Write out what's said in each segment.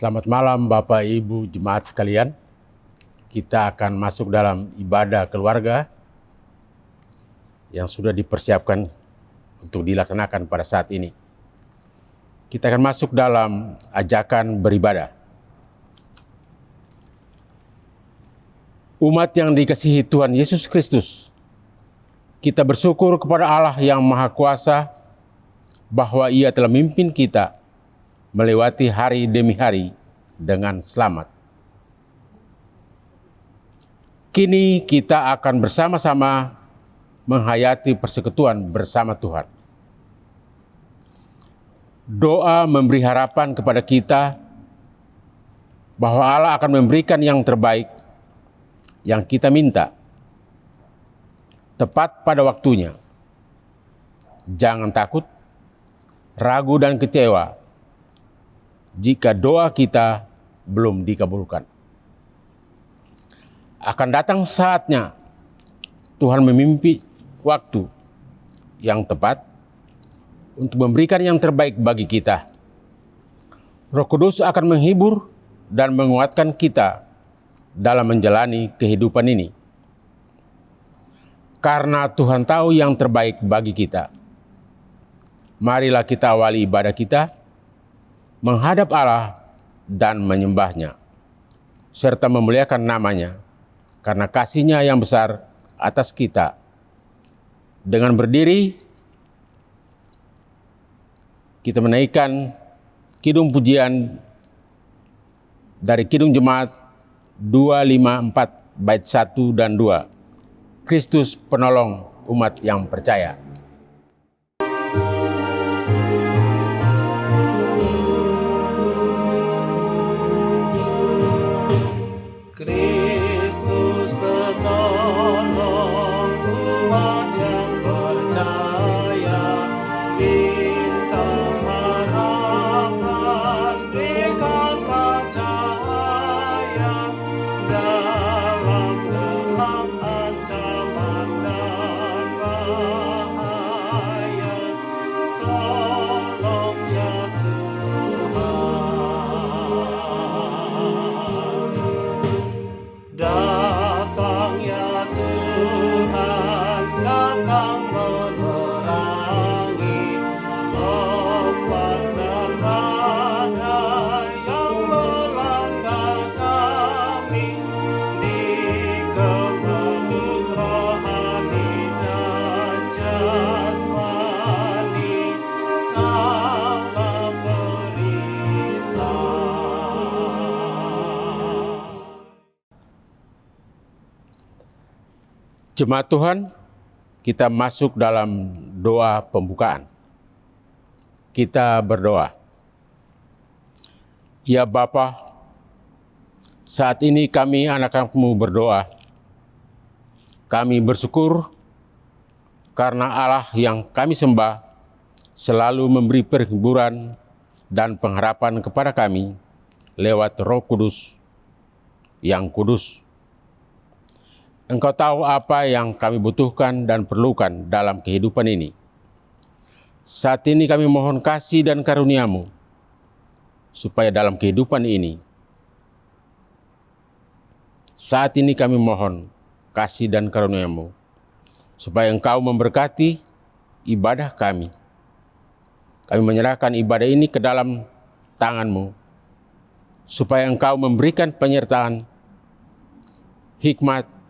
Selamat malam Bapak Ibu Jemaat sekalian. Kita akan masuk dalam ibadah keluarga yang sudah dipersiapkan untuk dilaksanakan pada saat ini. Kita akan masuk dalam ajakan beribadah. Umat yang dikasihi Tuhan Yesus Kristus, kita bersyukur kepada Allah yang Maha Kuasa bahwa Ia telah memimpin kita melewati hari demi hari dengan selamat. Kini kita akan bersama-sama menghayati persekutuan bersama Tuhan. Doa memberi harapan kepada kita bahwa Allah akan memberikan yang terbaik yang kita minta tepat pada waktunya. Jangan takut, ragu dan kecewa jika doa kita belum dikabulkan. Akan datang saatnya Tuhan memimpin waktu yang tepat untuk memberikan yang terbaik bagi kita. Roh Kudus akan menghibur dan menguatkan kita dalam menjalani kehidupan ini. Karena Tuhan tahu yang terbaik bagi kita. Marilah kita awali ibadah kita menghadap Allah dan menyembah-Nya, serta memuliakan nama-Nya, karena kasih-Nya yang besar atas kita. Dengan berdiri, kita menaikkan kidung pujian dari Kidung Jemaat 254 bait 1 dan 2. Kristus penolong umat yang percaya. Kristus penolong umat yang percaya, bintang harapan berikan cahaya dalam gelap ancaman dan bahaya. Tolong ya Tuhan. Datang ya Tuhan, datang menerangi ombak dan badai yang melanda kami, di kemelut rohani dan jasmani, Allah perisai. Jemaat Tuhan, kita masuk dalam doa pembukaan. Kita berdoa. Ya Bapa, saat ini kami anak-anak-Mu berdoa. Kami bersyukur karena Allah yang kami sembah selalu memberi penghiburan dan pengharapan kepada kami lewat Roh Kudus yang kudus. Engkau tahu apa yang kami butuhkan dan perlukan dalam kehidupan ini. Saat ini kami mohon kasih dan karunia-Mu, supaya dalam kehidupan ini, saat ini kami mohon kasih dan karunia-Mu, supaya Engkau memberkati ibadah kami. Kami menyerahkan ibadah ini ke dalam tangan-Mu, supaya Engkau memberikan penyertaan, hikmat,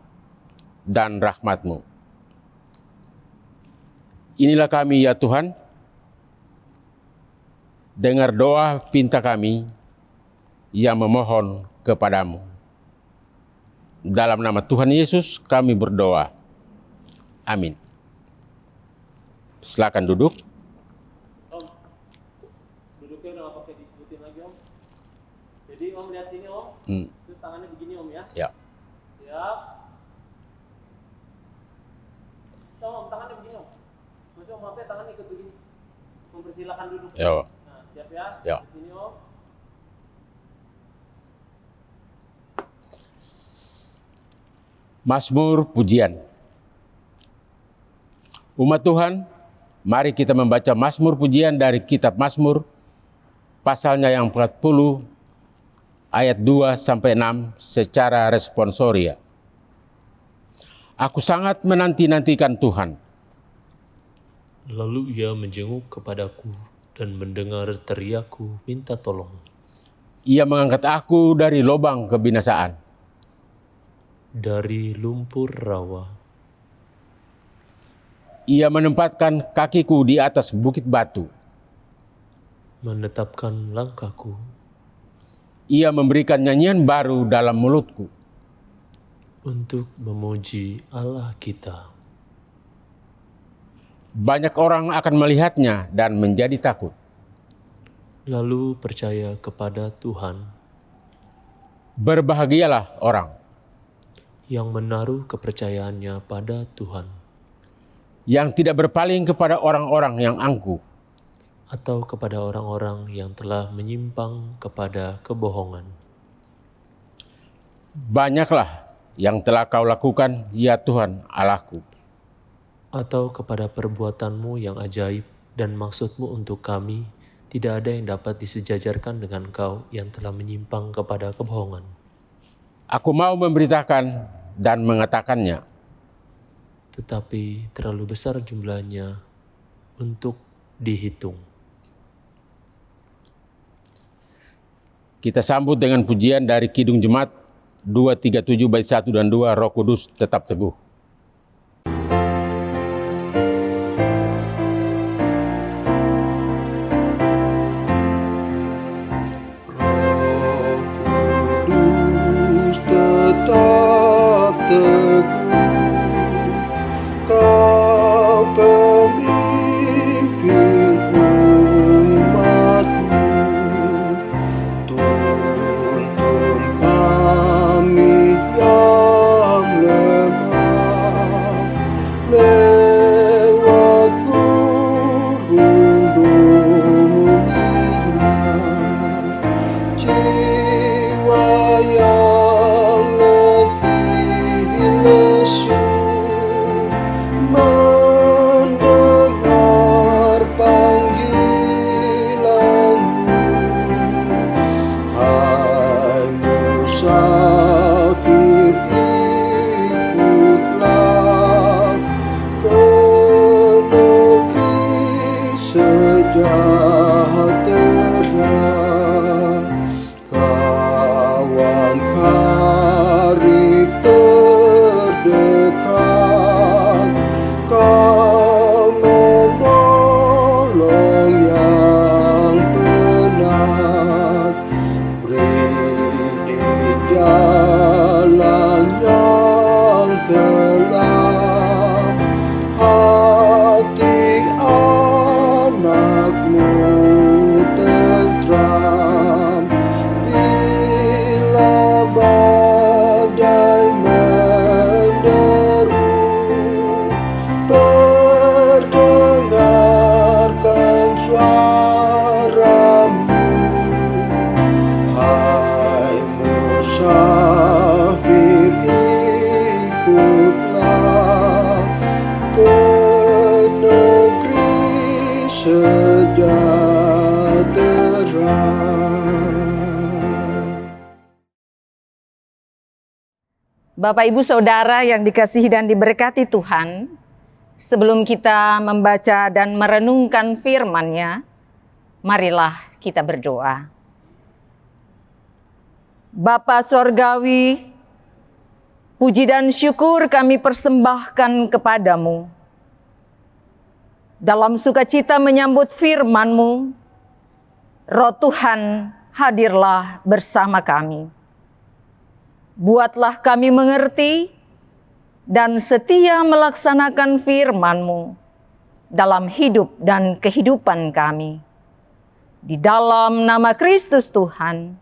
dan rahmat-Mu. Inilah kami ya Tuhan, dengar doa pinta kami yang memohon kepadamu. Dalam nama Tuhan Yesus kami berdoa. Amin. Silakan duduk. Om, duduknya udah gak pakai disebutin lagi Om. Jadi Om lihat sini Om, terus tangannya begini Om ya. Ya. Siap. Om, tangannya begini Om. Maksudnya Om apa tangannya ikut begini. Mempersilahkan duduk. Ya. Nah, siap ya. Ya. Di sini Om. Mazmur pujian. Umat Tuhan, mari kita membaca Mazmur pujian dari kitab Mazmur, pasalnya yang 40, ayat 2-6 secara responsoria. Aku sangat menanti-nantikan Tuhan. Lalu ia menjenguk kepadaku dan mendengar teriakku minta tolong. Ia mengangkat aku dari lubang kebinasaan, dari lumpur rawa. Ia menempatkan kakiku di atas bukit batu. Menetapkan langkahku. Ia memberikan nyanyian baru dalam mulutku, untuk memuji Allah kita. Banyak orang akan melihatnya dan menjadi takut. Lalu percaya kepada Tuhan. Berbahagialah orang yang menaruh kepercayaannya pada Tuhan, yang tidak berpaling kepada orang-orang yang angkuh, atau kepada orang-orang yang telah menyimpang kepada kebohongan. Banyaklah yang telah kau lakukan, ya Tuhan Allahku. Atau kepada perbuatanmu yang ajaib dan maksudmu untuk kami, tidak ada yang dapat disejajarkan dengan kau yang telah menyimpang kepada kebohongan. Aku mau memberitakan dan mengatakannya, tetapi terlalu besar jumlahnya untuk dihitung. Kita sambut dengan pujian dari Kidung Jemaat 237 bait 1 dan 2, Roh Kudus tetap teguh. Tetap teguh, Kau pemimpin umat-Mu, tuntun kami yang lemah lewat gurun dunia. Jiwa yang lesu mendengar panggilan-Mu, hai musafir ikutlah ke negeri sejahtera. Kawan karib terdekat, Kau menolong yang penat, beri di jalan yang gelap hati anak-Mu tentram. Bila badai menderu, perdengarkan suara-Mu, hai musafir ikutlah ke negeri sejahtera. Bapak, Ibu, Saudara yang dikasihi dan diberkati Tuhan, sebelum kita membaca dan merenungkan firman-Nya, marilah kita berdoa. Bapa Sorgawi, puji dan syukur kami persembahkan kepadamu. Dalam sukacita menyambut firman-Mu, Roh Tuhan hadirlah bersama kami. Buatlah kami mengerti dan setia melaksanakan firman-Mu dalam hidup dan kehidupan kami. Di dalam nama Kristus Tuhan,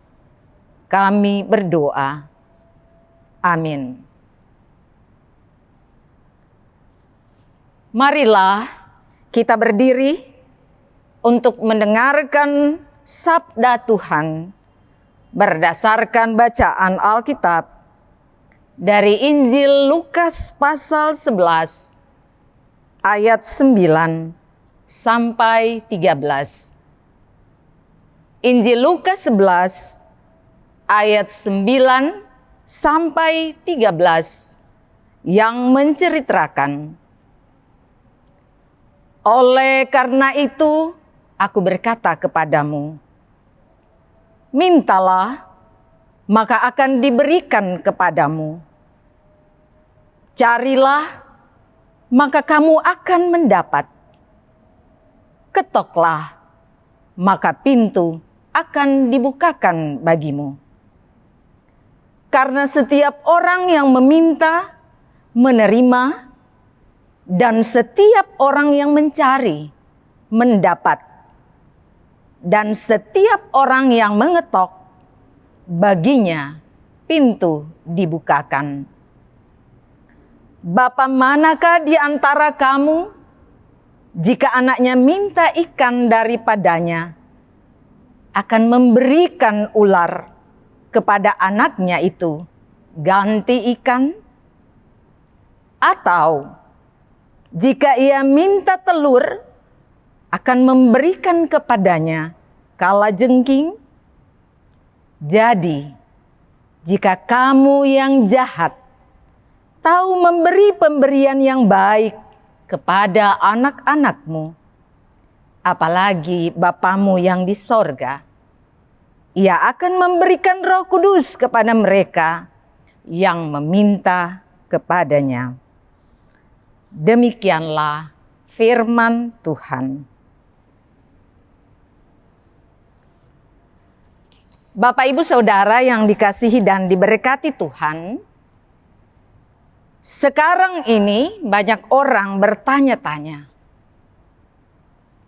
kami berdoa. Amin. Marilah kita berdiri untuk mendengarkan sabda Tuhan berdasarkan bacaan Alkitab dari Injil Lukas pasal 11 ayat 9 sampai 13. Injil Lukas 11 ayat 9 sampai 13 yang menceritakan, oleh karena itu aku berkata kepadamu, mintalah maka akan diberikan kepadamu. Carilah maka kamu akan mendapat. Ketoklah maka pintu akan dibukakan bagimu. Karena setiap orang yang meminta, menerima, dan setiap orang yang mencari, mendapat. Dan setiap orang yang mengetok, baginya pintu dibukakan. Bapa manakah di antara kamu, jika anaknya minta ikan daripadanya, akan memberikan ular kepada anaknya itu ganti ikan? Atau jika ia minta telur, akan memberikan kepadanya kalajengking? Jadi, jika kamu yang jahat tahu memberi pemberian yang baik kepada anak-anakmu, apalagi Bapamu yang di sorga, Ia akan memberikan Roh Kudus kepada mereka yang meminta kepadanya. Demikianlah firman Tuhan. Bapak, Ibu, Saudara yang dikasihi dan diberkati Tuhan, sekarang ini banyak orang bertanya-tanya,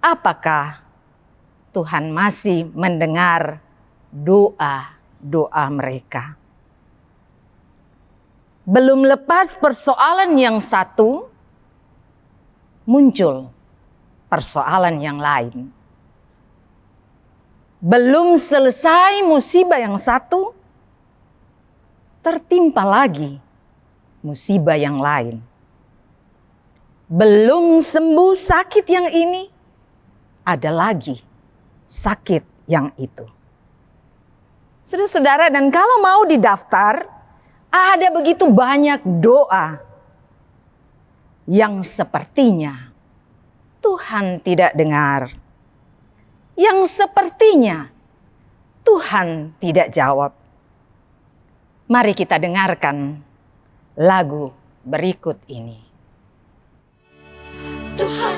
apakah Tuhan masih mendengar doa-doa mereka? Belum lepas persoalan yang satu, muncul persoalan yang lain. Belum selesai musibah yang satu, tertimpa lagi musibah yang lain. Belum sembuh sakit yang ini, ada lagi sakit yang itu. Saudara-saudara, dan kalau mau didaftar, ada begitu banyak doa yang sepertinya Tuhan tidak dengar, yang sepertinya Tuhan tidak jawab. Mari kita dengarkan lagu berikut ini. Tuhan,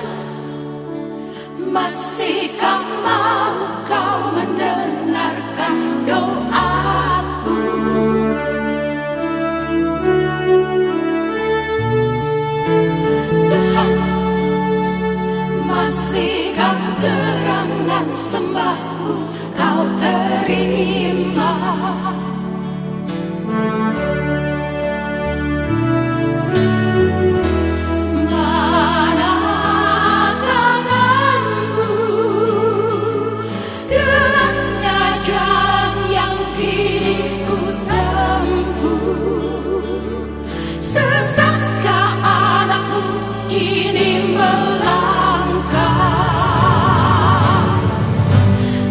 masihkah mau Kau mendengarkan doaku? Tuhan, masihkah gerangan sembahku Kau terima?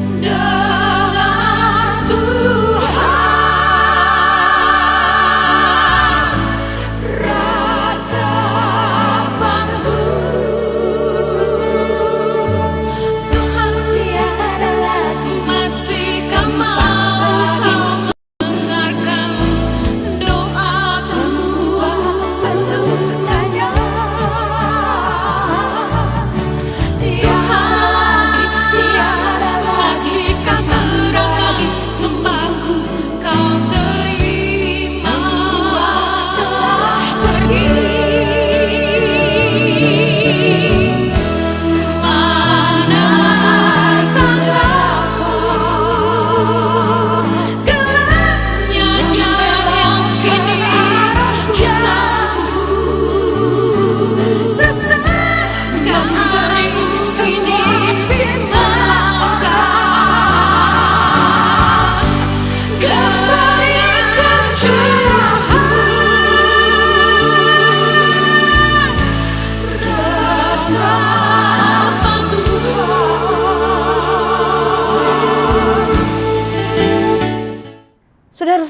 Dengan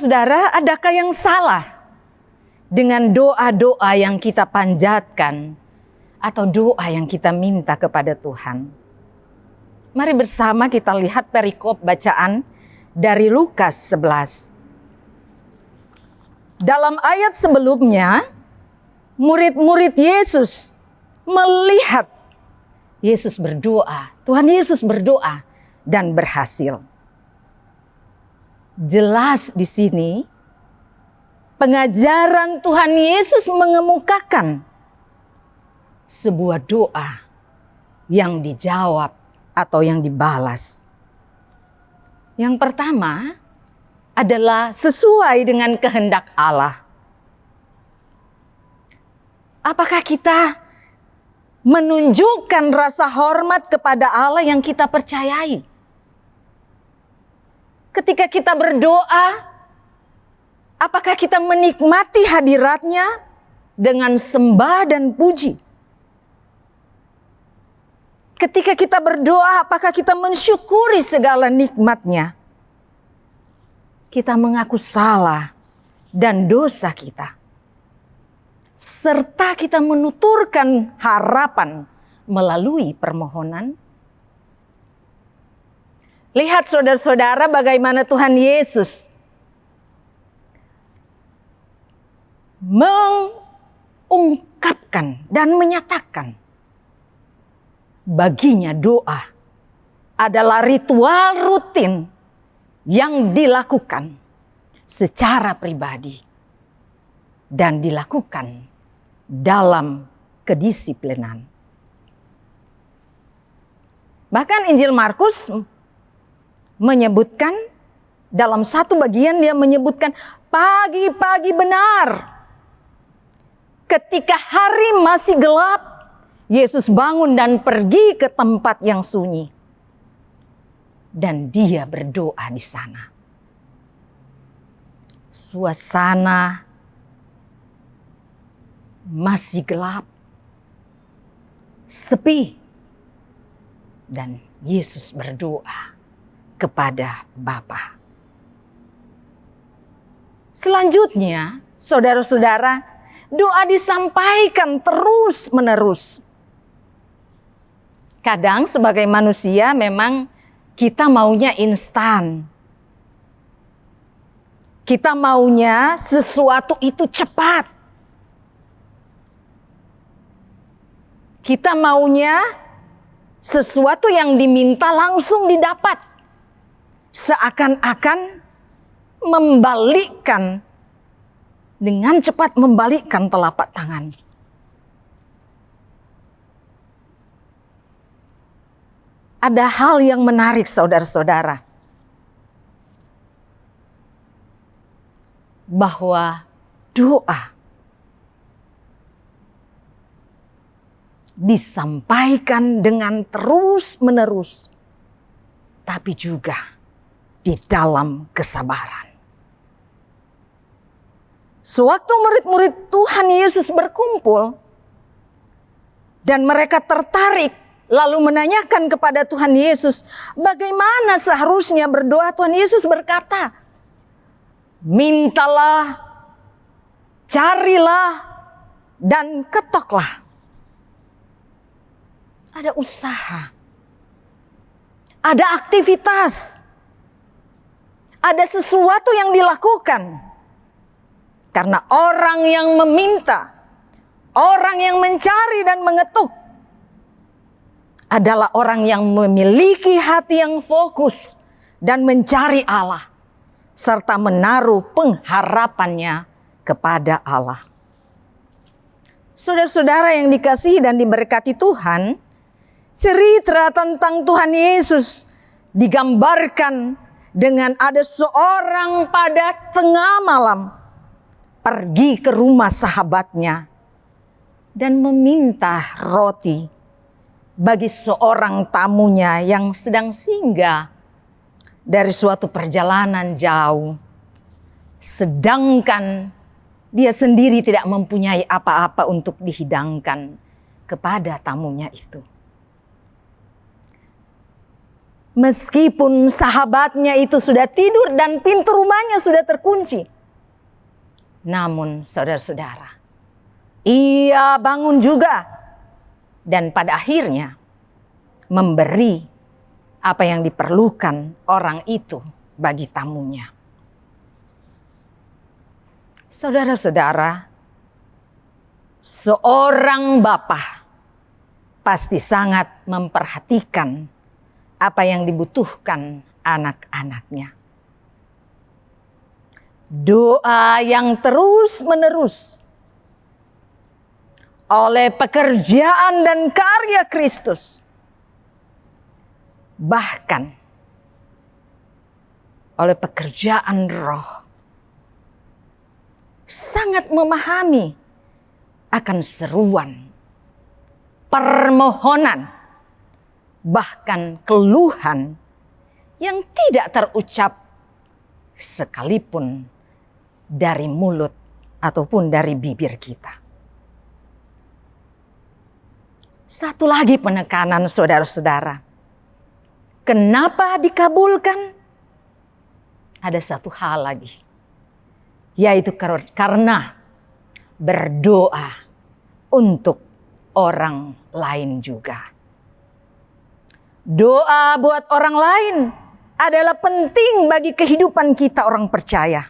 Saudara-saudara, adakah yang salah dengan doa-doa yang kita panjatkan atau doa yang kita minta kepada Tuhan? Mari bersama kita lihat perikop bacaan dari Lukas 11. Dalam ayat sebelumnya, murid-murid Yesus melihat Yesus berdoa, Tuhan Yesus berdoa dan berhasil. Jelas di sini pengajaran Tuhan Yesus mengemukakan sebuah doa yang dijawab atau yang dibalas. Yang pertama adalah sesuai dengan kehendak Allah. Apakah kita menunjukkan rasa hormat kepada Allah yang kita percayai? Ketika kita berdoa, apakah kita menikmati hadiratnya dengan sembah dan puji? Ketika kita berdoa, apakah kita mensyukuri segala nikmatnya? Kita mengaku salah dan dosa kita. Serta kita menuturkan harapan melalui permohonan. Lihat saudara-saudara bagaimana Tuhan Yesus mengungkapkan dan menyatakan baginya doa adalah ritual rutin yang dilakukan secara pribadi dan dilakukan dalam kedisiplinan. Bahkan Injil Markus menyebutkan, dalam satu bagian dia menyebutkan pagi-pagi benar. Ketika hari masih gelap, Yesus bangun dan pergi ke tempat yang sunyi. Dan dia berdoa di sana. Suasana masih gelap, sepi. Dan Yesus berdoa kepada Bapa. Selanjutnya, saudara-saudara, doa disampaikan terus-menerus. Kadang sebagai manusia memang kita maunya instan. Kita maunya sesuatu itu cepat. Kita maunya sesuatu yang diminta langsung didapat. Seakan-akan membalikkan, dengan cepat membalikkan telapak tangan. Ada hal yang menarik saudara-saudara. Bahwa doa disampaikan dengan terus-menerus, tapi juga di dalam kesabaran. Sewaktu murid-murid Tuhan Yesus berkumpul dan mereka tertarik lalu menanyakan kepada Tuhan Yesus bagaimana seharusnya berdoa, Tuhan Yesus berkata, mintalah, carilah, dan ketoklah. Ada usaha, ada aktivitas, ada sesuatu yang dilakukan. Karena orang yang meminta, orang yang mencari dan mengetuk adalah orang yang memiliki hati yang fokus dan mencari Allah, serta menaruh pengharapannya kepada Allah. Saudara-saudara yang dikasihi dan diberkati Tuhan, cerita tentang Tuhan Yesus digambarkan dengan ada seorang pada tengah malam pergi ke rumah sahabatnya dan meminta roti bagi seorang tamunya yang sedang singgah dari suatu perjalanan jauh. Sedangkan dia sendiri tidak mempunyai apa-apa untuk dihidangkan kepada tamunya itu. Meskipun sahabatnya itu sudah tidur dan pintu rumahnya sudah terkunci. Namun saudara-saudara, ia bangun juga. Dan pada akhirnya memberi apa yang diperlukan orang itu bagi tamunya. Saudara-saudara, seorang bapa pasti sangat memperhatikan apa yang dibutuhkan anak-anaknya. Doa yang terus-menerus oleh pekerjaan dan karya Kristus, bahkan oleh pekerjaan Roh, sangat memahami akan seruan, permohonan, bahkan keluhan yang tidak terucap sekalipun dari mulut ataupun dari bibir kita. Satu lagi penekanan saudara-saudara. Kenapa dikabulkan? Ada satu hal lagi. Yaitu karena berdoa untuk orang lain juga. Doa buat orang lain adalah penting bagi kehidupan kita orang percaya.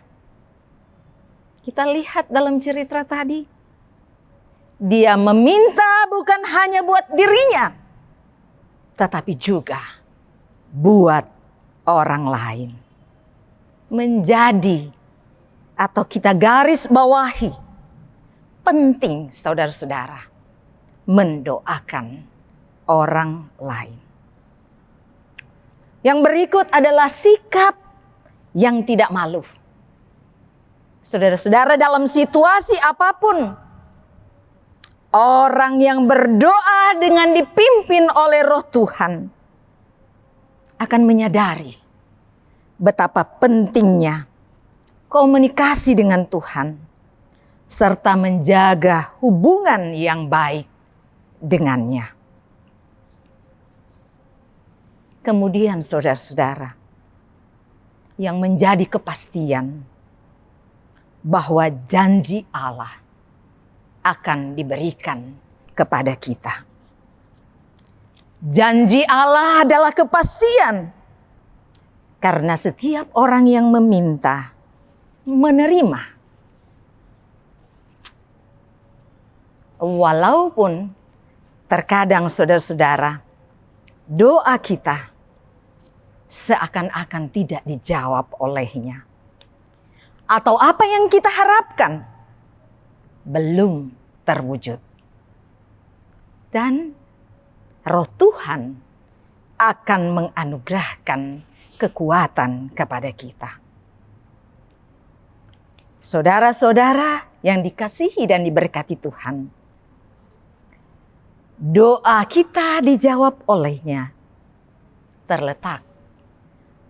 Kita lihat dalam cerita tadi. Dia meminta bukan hanya buat dirinya, tetapi juga buat orang lain. Menjadi atau kita garis bawahi, penting saudara-saudara mendoakan orang lain. Yang berikut adalah sikap yang tidak malu. Saudara-saudara, dalam situasi apapun, orang yang berdoa dengan dipimpin oleh Roh Tuhan akan menyadari betapa pentingnya komunikasi dengan Tuhan serta menjaga hubungan yang baik dengannya. Kemudian saudara-saudara, yang menjadi kepastian bahwa janji Allah akan diberikan kepada kita. Janji Allah adalah kepastian, karena setiap orang yang meminta, menerima. Walaupun terkadang saudara-saudara, doa kita seakan-akan tidak dijawab olehnya. Atau apa yang kita harapkan belum terwujud. Dan Roh Tuhan akan menganugerahkan kekuatan kepada kita. Saudara-saudara yang dikasihi dan diberkati Tuhan, doa kita dijawab olehnya terletak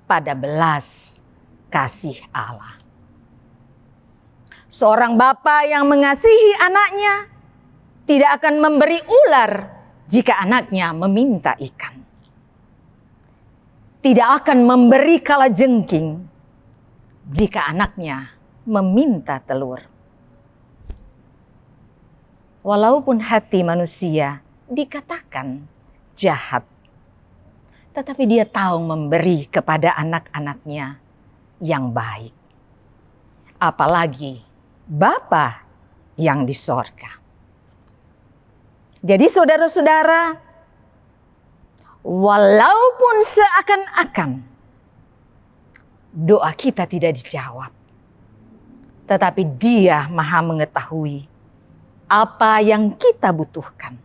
pada belas kasih Allah. Seorang bapa yang mengasihi anaknya tidak akan memberi ular jika anaknya meminta ikan. Tidak akan memberi kalajengking jika anaknya meminta telur. Walaupun hati manusia dikatakan jahat, tetapi dia tahu memberi kepada anak-anaknya yang baik. Apalagi Bapa yang di sorga. Jadi saudara-saudara, walaupun seakan-akan doa kita tidak dijawab, tetapi Dia Maha mengetahui apa yang kita butuhkan.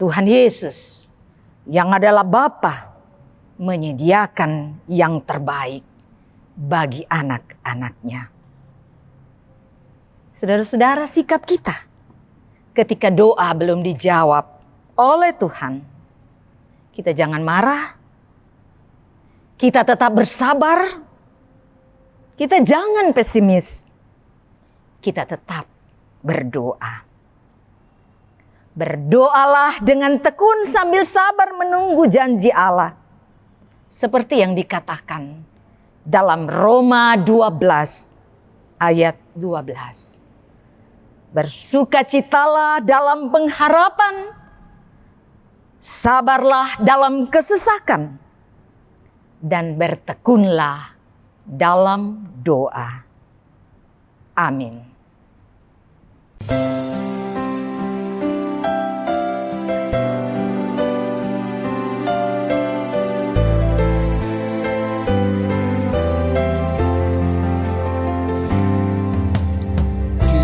Tuhan Yesus yang adalah Bapa menyediakan yang terbaik bagi anak-anaknya. Saudara-saudara, sikap kita ketika doa belum dijawab oleh Tuhan, kita jangan marah, kita tetap bersabar, kita jangan pesimis, kita tetap berdoa. Berdoalah dengan tekun sambil sabar menunggu janji Allah. Seperti yang dikatakan dalam Roma 12 ayat 12. Bersukacitalah dalam pengharapan, sabarlah dalam kesesakan, dan bertekunlah dalam doa. Amin.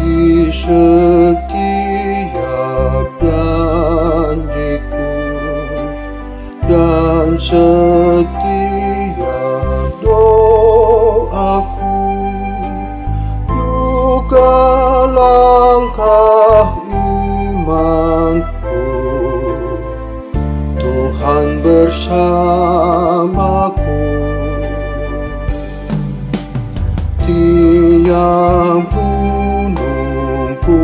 Di setiap janjiku dan setiap doaku, juga langkah imanku, Tuhan bersamaku. Tiap gunung ku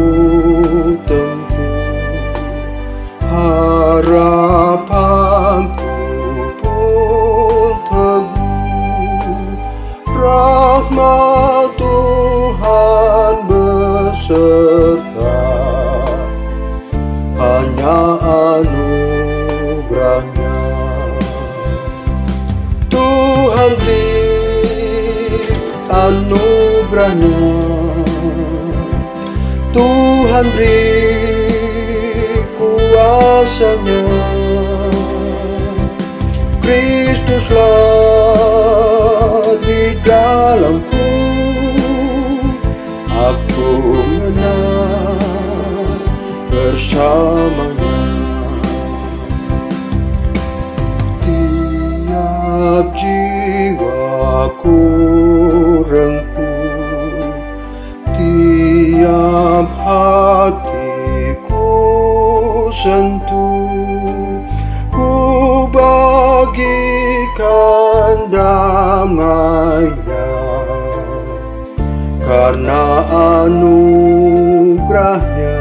tempuh, harapanku pun teguh. Rahmat Tuhan beserta, hanya anugerahnya. Tuhan beri anugerahnya, Tuhan beri kuasanya. Kristuslah di dalamku, aku menang bersamanya. Tiap jiwaku rengkuh, tiap hatiku sentuh, ku bagikan damainya, karena anugerahnya.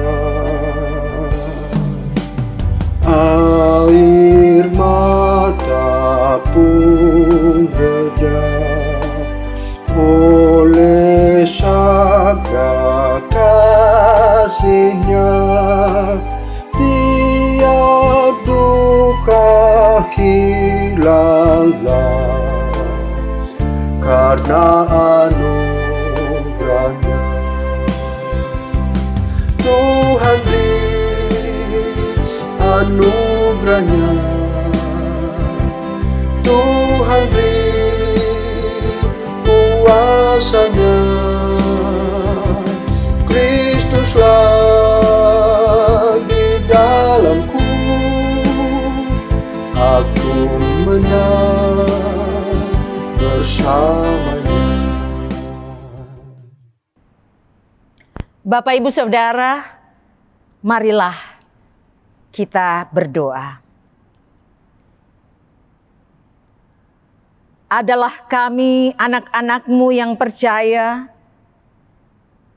Air mata pun reda oleh sabda kasih-Nya. Tiap duka hilanglah karena anugerahnya. Tuhan beri anugerahnya, Tuhan beri kuasanya. Kristuslah di dalamku, aku menang bersamanya. Bapak, Ibu, Saudara, marilah kita berdoa. Adalah kami anak-anak-Mu yang percaya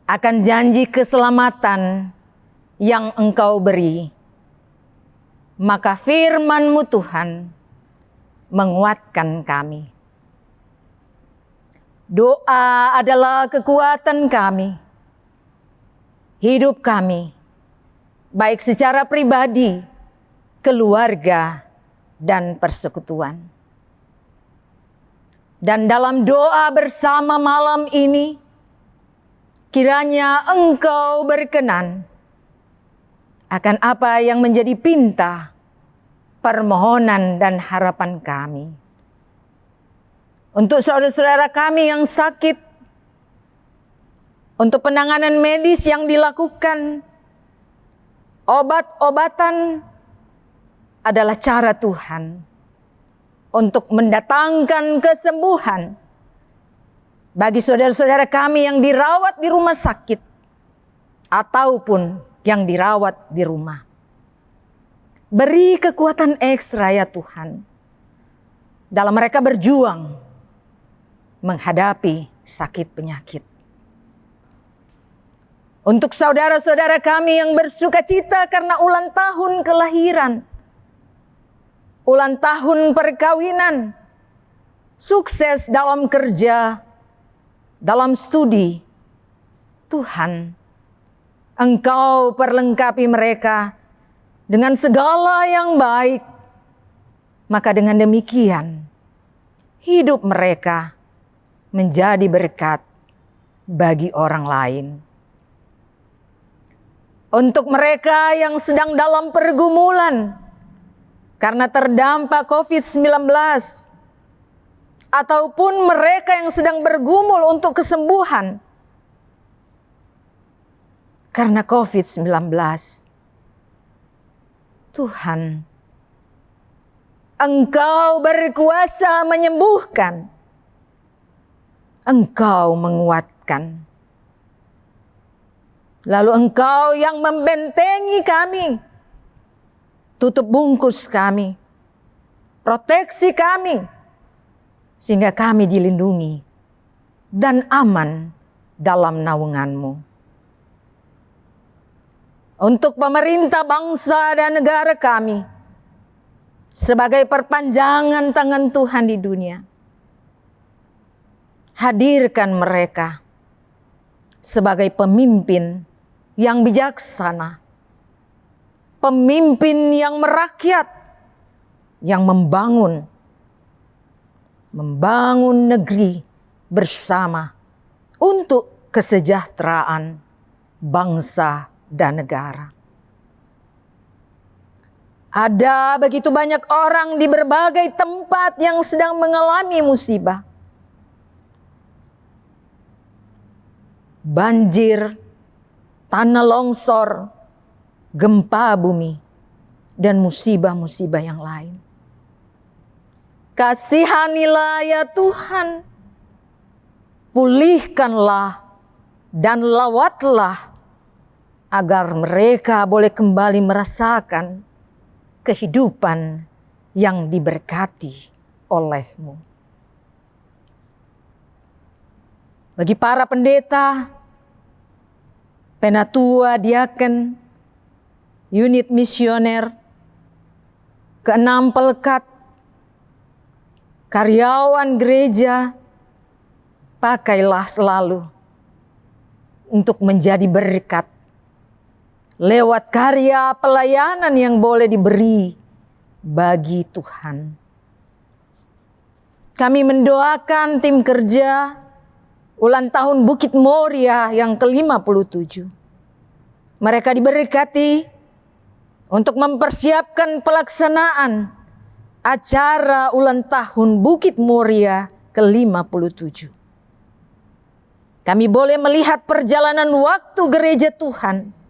akan janji keselamatan yang Engkau beri. Maka firman-Mu Tuhan menguatkan kami. Doa adalah kekuatan kami, hidup kami, baik secara pribadi, keluarga, dan persekutuan. Dan dalam doa bersama malam ini, kiranya Engkau berkenan akan apa yang menjadi pinta, permohonan, dan harapan kami. Untuk saudara-saudara kami yang sakit, untuk penanganan medis yang dilakukan, obat-obatan adalah cara Tuhan untuk mendatangkan kesembuhan bagi saudara-saudara kami yang dirawat di rumah sakit ataupun yang dirawat di rumah. Beri kekuatan ekstra ya Tuhan, dalam mereka berjuang menghadapi sakit penyakit. Untuk saudara-saudara kami yang bersuka cita karena ulang tahun kelahiran, ulang tahun perkawinan, sukses dalam kerja, dalam studi, Tuhan, Engkau perlengkapi mereka dengan segala yang baik. Maka dengan demikian, hidup mereka menjadi berkat bagi orang lain. Untuk mereka yang sedang dalam pergumulan karena terdampak COVID-19, ataupun mereka yang sedang bergumul untuk kesembuhan karena COVID-19, Tuhan, Engkau berkuasa menyembuhkan, Engkau menguatkan. Lalu Engkau yang membentengi kami, tutup bungkus kami, proteksi kami, sehingga kami dilindungi dan aman dalam naungan-Mu. Untuk pemerintah bangsa dan negara kami, sebagai perpanjangan tangan Tuhan di dunia, hadirkan mereka sebagai pemimpin yang bijaksana, pemimpin yang merakyat, yang membangun negeri bersama untuk kesejahteraan bangsa dan negara. Ada begitu banyak orang di berbagai tempat yang sedang mengalami musibah. Banjir, tanah longsor, gempa bumi, dan musibah-musibah yang lain. Kasihanilah ya Tuhan, pulihkanlah dan lawatlah agar mereka boleh kembali merasakan kehidupan yang diberkati oleh-Mu. Bagi para pendeta, penatua, diaken, unit misioner, keenam pelekat, karyawan gereja, pakailah selalu untuk menjadi berkat lewat karya pelayanan yang boleh diberi bagi Tuhan. Kami mendoakan tim kerja ulang tahun Bukit Moria yang ke-57. Mereka diberkati untuk mempersiapkan pelaksanaan acara ulang tahun Bukit Moria ke-57. Kami boleh melihat perjalanan waktu gereja Tuhan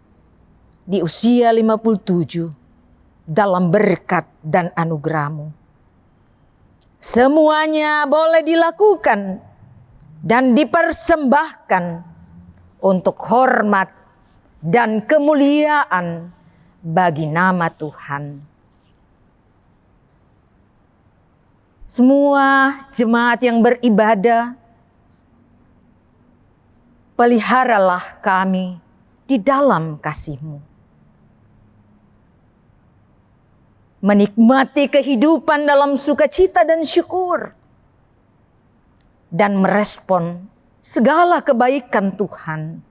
di usia 57 dalam berkat dan anugerah-Mu. Semuanya boleh dilakukan dan dipersembahkan untuk hormat dan kemuliaan bagi nama Tuhan. Semua jemaat yang beribadah, peliharalah kami di dalam kasih-Mu. Menikmati kehidupan dalam sukacita dan syukur, dan merespon segala kebaikan Tuhan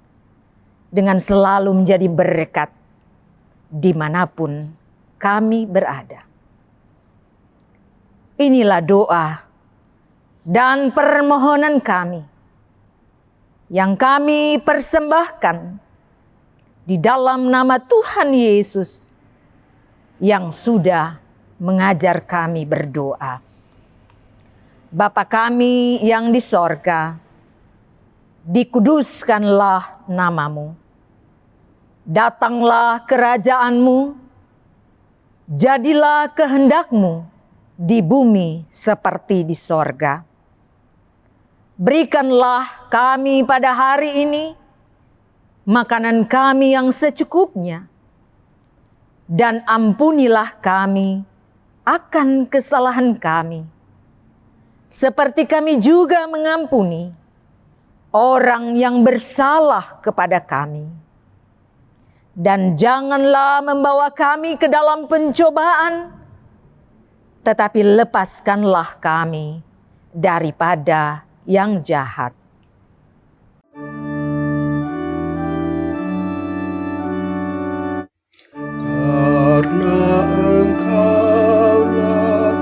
dengan selalu menjadi berkat dimanapun kami berada. Inilah doa dan permohonan kami yang kami persembahkan di dalam nama Tuhan Yesus yang sudah mengajar kami berdoa. Bapa kami yang di sorga, dikuduskanlah nama-Mu. Datanglah kerajaan-Mu, jadilah kehendak-Mu di bumi seperti di sorga. Berikanlah kami pada hari ini makanan kami yang secukupnya, dan ampunilah kami akan kesalahan kami, seperti kami juga mengampuni orang yang bersalah kepada kami. Dan janganlah membawa kami ke dalam pencobaan, tetapi lepaskanlah kami daripada yang jahat. Karena Engkaulah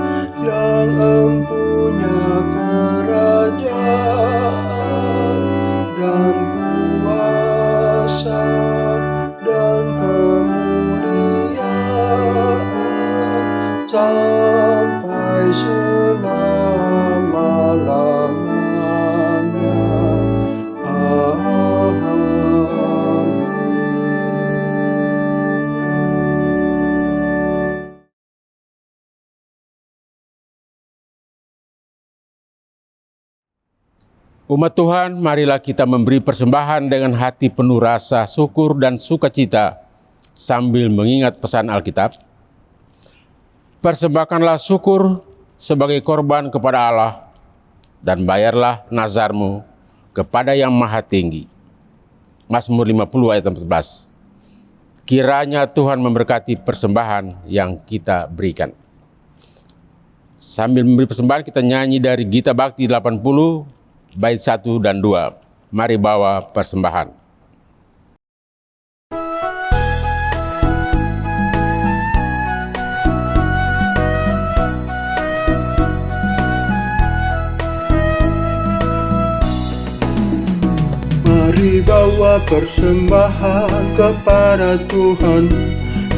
yang empunya kerajaan dan kuasa dan kemuliaan sampai selama-lamanya. Umat Tuhan, marilah kita memberi persembahan dengan hati penuh rasa syukur dan sukacita sambil mengingat pesan Alkitab. Persembahkanlah syukur sebagai korban kepada Allah dan bayarlah nazarmu kepada Yang Maha Tinggi. Mazmur 50 ayat 14. Kiranya Tuhan memberkati persembahan yang kita berikan. Sambil memberi persembahan, kita nyanyi dari Gita Bakti 80 bait 1 dan 2. Mari bawa persembahan. Mari bawa persembahan kepada Tuhan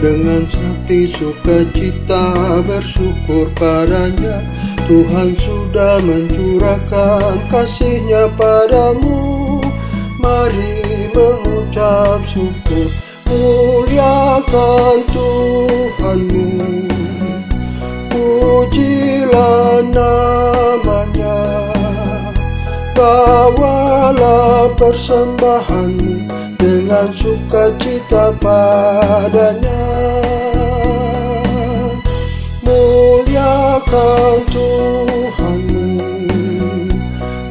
dengan sakti sukacita bersyukur padanya. Tuhan sudah mencurahkan kasih-Nya padamu. Mari mengucap syukur, muliakan Tuhanmu, pujilah nama-Nya. Bawalah persembahanmu dengan sukacita padanya. Muliakan Tuhanmu,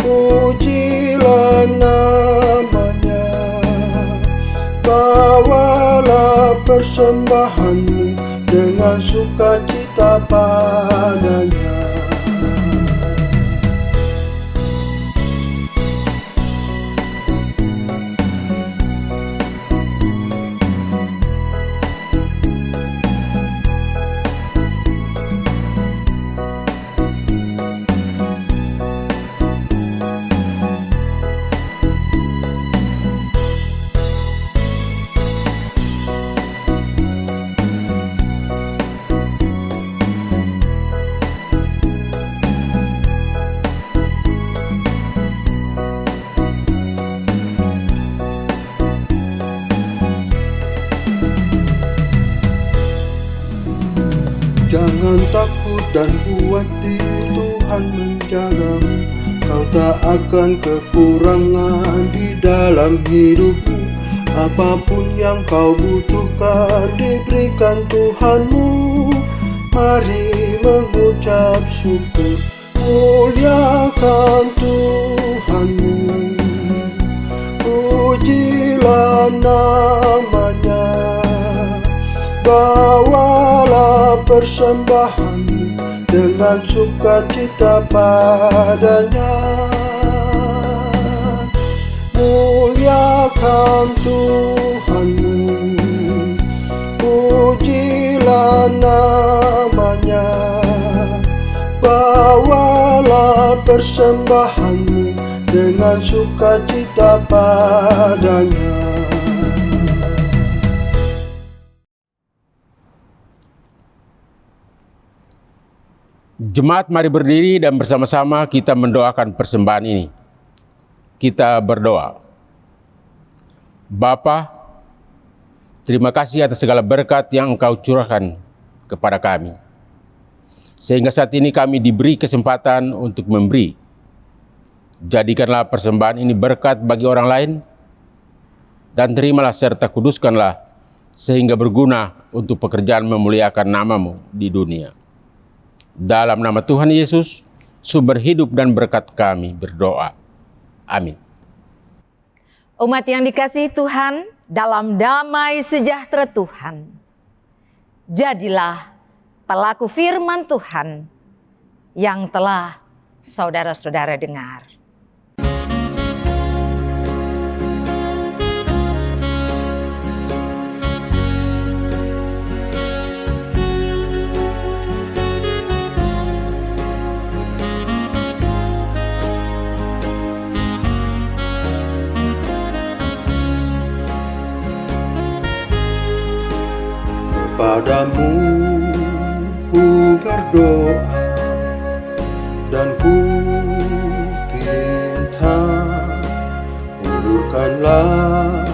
pujilah nama-Nya. Bawalah persembahanmu dengan sukacita padanya. Jangan takut dan khawatir, Tuhan menjagamu. Kau tak akan kekurangan di dalam hidupmu. Apapun yang kau butuhkan diberikan Tuhanmu. Mari mengucap syukur, muliakan Tuhanmu, pujilah nama-Nya. Bawalah persembahanmu dengan sukacita padanya. Muliakan Tuhanmu, pujilah nama-Nya. Bawalah persembahanmu dengan sukacita padanya. Jemaat, mari berdiri dan bersama-sama kita mendoakan persembahan ini. Kita berdoa. Bapa, terima kasih atas segala berkat yang Engkau curahkan kepada kami. Sehingga saat ini kami diberi kesempatan untuk memberi. Jadikanlah persembahan ini berkat bagi orang lain, dan terimalah serta kuduskanlah sehingga berguna untuk pekerjaan memuliakan nama-Mu di dunia. Dalam nama Tuhan Yesus, sumber hidup dan berkat kami berdoa. Amin. Umat yang dikasihi Tuhan, dalam damai sejahtera Tuhan. Jadilah pelaku firman Tuhan yang telah saudara-saudara dengar. Padamu ku berdoa dan ku pinta, ulurkanlah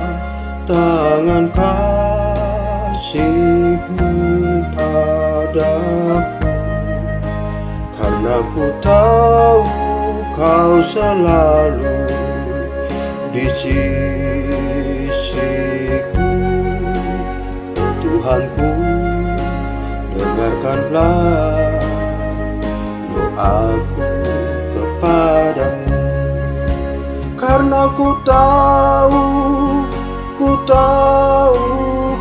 tangan kasih-Mu padaku, karena ku tahu Kau selalu di sisiku. Tuhanku, dengarkanlah doaku kepadamu, karena ku tahu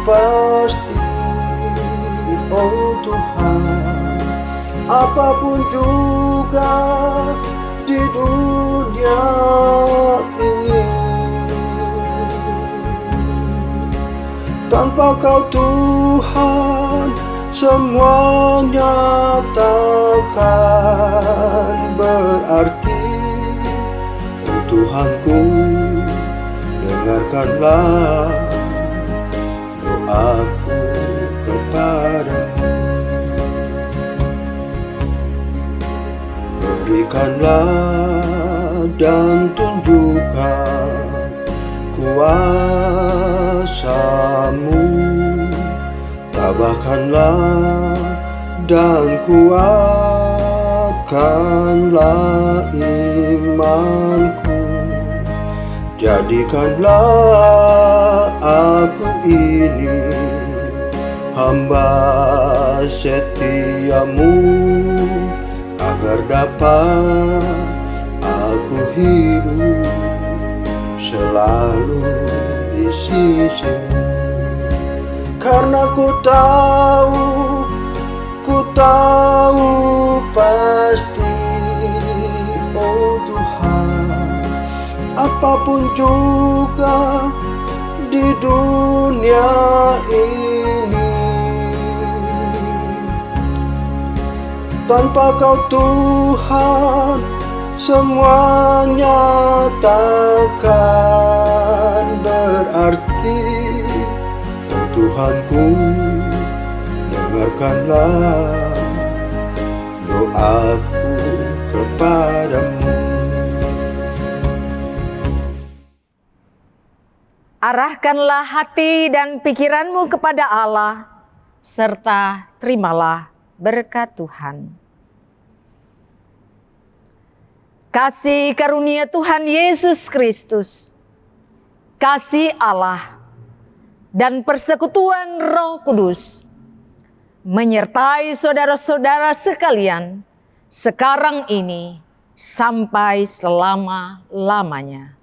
pasti, oh Tuhan, apapun juga di dunia ini, tanpa Kau Tuhan, semuanya takkan berarti. Oh Tuhanku, dengarkanlah doaku kepadamu. Berikanlah dan tunjukkan kuasa-Mu, tabahkanlah dan kuatkanlah imanku, jadikanlah aku ini hamba setia-Mu, agar dapat aku hidup selalu di sisi-Mu. Karena ku tahu pasti, oh Tuhan, apapun juga di dunia ini, tanpa Kau Tuhan, semuanya takkan berarti. Oh Tuhanku, dengarkanlah doaku kepadamu. Arahkanlah hati dan pikiranmu kepada Allah, serta terimalah berkat Tuhan. Kasih karunia Tuhan Yesus Kristus, kasih Allah, dan persekutuan Roh Kudus menyertai saudara-saudara sekalian sekarang ini sampai selama-lamanya.